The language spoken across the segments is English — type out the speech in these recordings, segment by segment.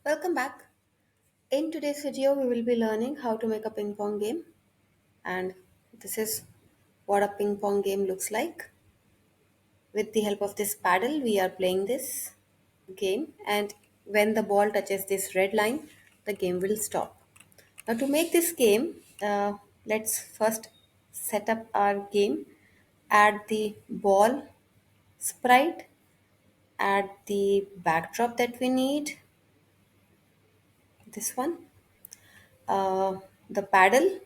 Welcome back. In today's video, we will be learning how to make a ping pong game, and this is what a ping pong game looks like. With the help of this paddle, we are playing this game, and when the ball touches this red line, the game will stop. Now, to make this game, let's first set up our game, add the ball sprite, add the backdrop that we need, this one, the paddle.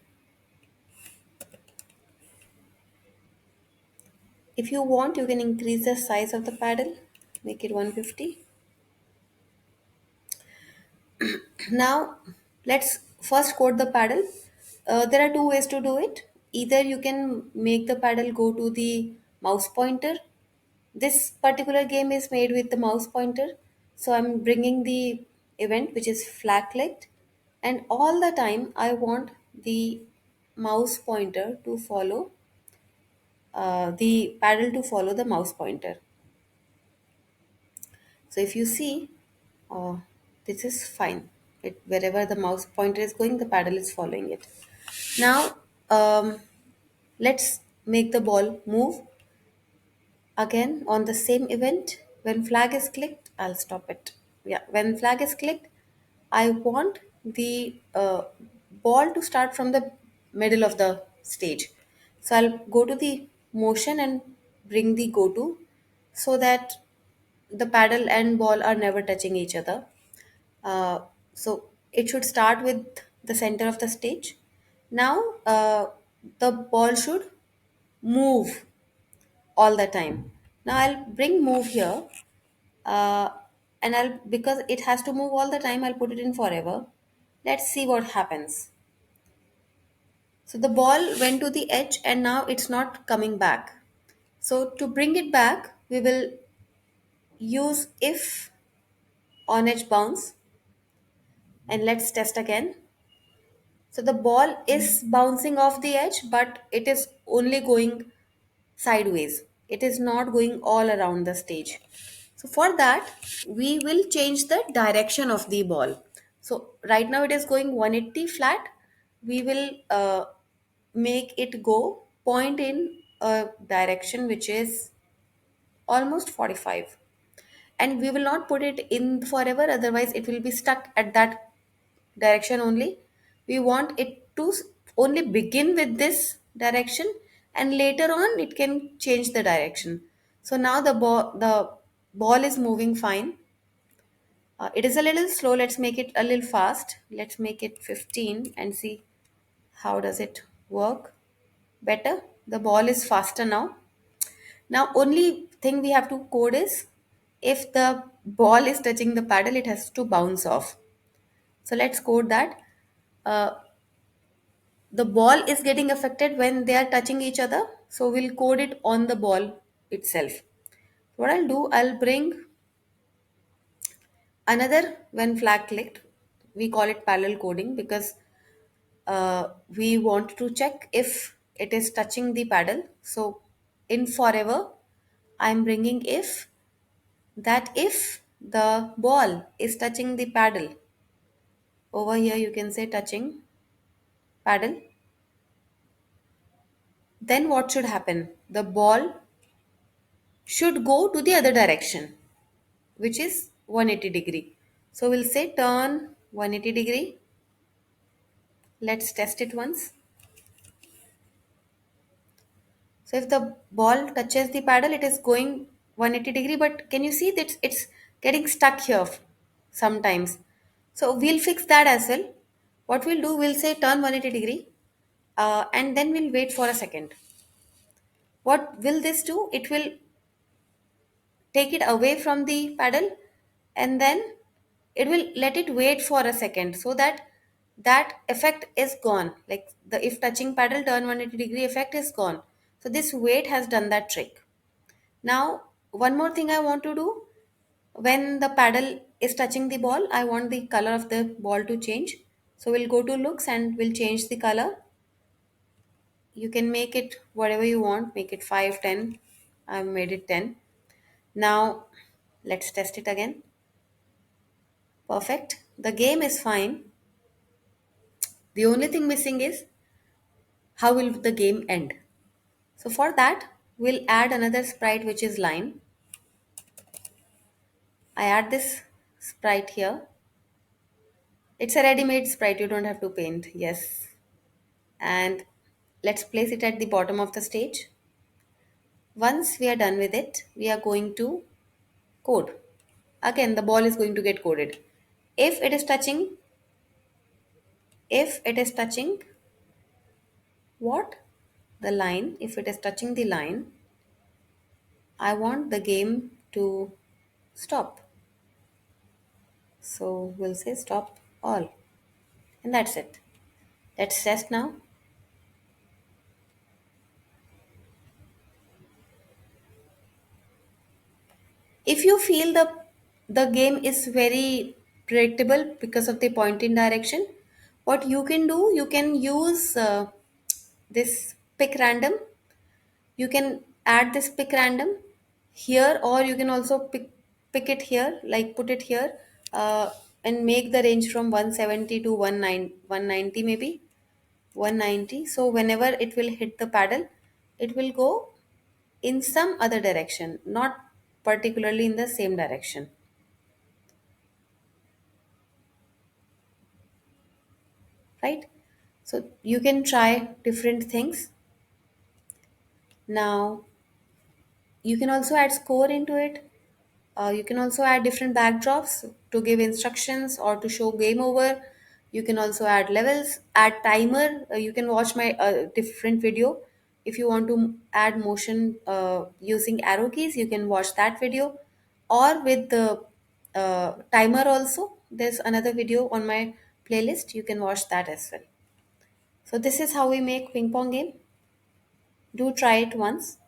If you want, you can increase the size of the paddle, make it 150. Now, let's first code the paddle. There are two ways to do it. Either you can make the paddle go to the mouse pointer. This particular game is made with the mouse pointer. So I'm bringing the event which is flag clicked, and all the time I want the mouse pointer to follow the paddle to follow the mouse pointer. So if you see, uh, this is fine. Wherever the mouse pointer is going, the paddle is following it. Now, let's make the ball move again on the same event. When flag is clicked, I'll stop it. Yeah, when flag is clicked, I want the ball to start from the middle of the stage. So I'll go to the motion and bring the go to so that the paddle and ball are never touching each other. Uh, so it should start with the center of the stage. Now the ball should move all the time. Now I'll bring move here, uh, and I'll because it has to move all the time. I'll put it in forever. Let's see what happens. So the ball went to the edge and now it's not coming back. So to bring it back, we will use if on edge bounce, and let's test again. So the ball is bouncing off the edge, but it is only going sideways. It is not going all around the stage. So for that, we will change the direction of the ball. So right now it is going 180 flat. We will make it go point in a direction which is almost 45, and we will not put it in forever, otherwise it will be stuck at that direction only. We want it to only begin with this direction, and later on it can change the direction. So now the ball is moving fine. It is a little slow. Let's make it a little fast. Let's make it 15 and see how does it work better. The ball is faster now. Now, only thing we have to code is if the ball is touching the paddle, it has to bounce off. So let's code that. Uh, the ball is getting affected when they are touching each other. So we'll code it on the ball itself. What I'll do, I'll bring another when flag clicked. We call it parallel coding because we want to check if it is touching the paddle. So in forever, I'm bringing if the ball is touching the paddle, over here you can say touching paddle, then what should happen? The ball should go to the other direction, which is 180 degree. So we'll say turn 180 degree. Let's test it once. So if the ball touches the paddle, it is going 180 degree, but can you see that it's getting stuck here sometimes? So we'll fix that as well. What we'll do, we'll say turn 180 degree, and then we'll wait for a second. What will this do? It will take it away from the paddle, and then it will let it wait for a second so that that effect is gone. Like the if touching paddle turn 180 degree effect is gone. So this wait has done that trick. Now, one more thing I want to do, when the paddle is touching the ball, I want the color of the ball to change. So we'll go to looks and we'll change the color. You can make it whatever you want, make it 5, 10. I've made it 10. Now, let's test it again. Perfect. The game is fine. The only thing missing is how will the game end. So for that, we'll add another sprite which is line. I add this sprite here. It's a ready-made sprite, you don't have to paint. Yes. And let's place it at the bottom of the stage. Once we are done with it, we are going to code. Again, the ball is going to get coded. If it is touching, if it is touching what? The line, if it is touching the line, I want the game to stop. So we'll say stop all. And that's it. Let's test now. If you feel the game is very predictable because of the point in direction, what you can do, you can use this pick random. You can add this pick random here, or you can also pick it here, like put it here, and make the range from 170 to 190 maybe 190. So whenever it will hit the paddle, it will go in some other direction, not particularly in the same direction, right? So you can try different things. Now you can also add score into it. You can also add different backdrops to give instructions or to show game over. You can also add levels, add timer. You can watch my different video. If you want to add motion using arrow keys, you can watch that video. Or with the timer also, there's another video on my playlist. You can watch that as well. So this is how we make ping pong game. Do try it once.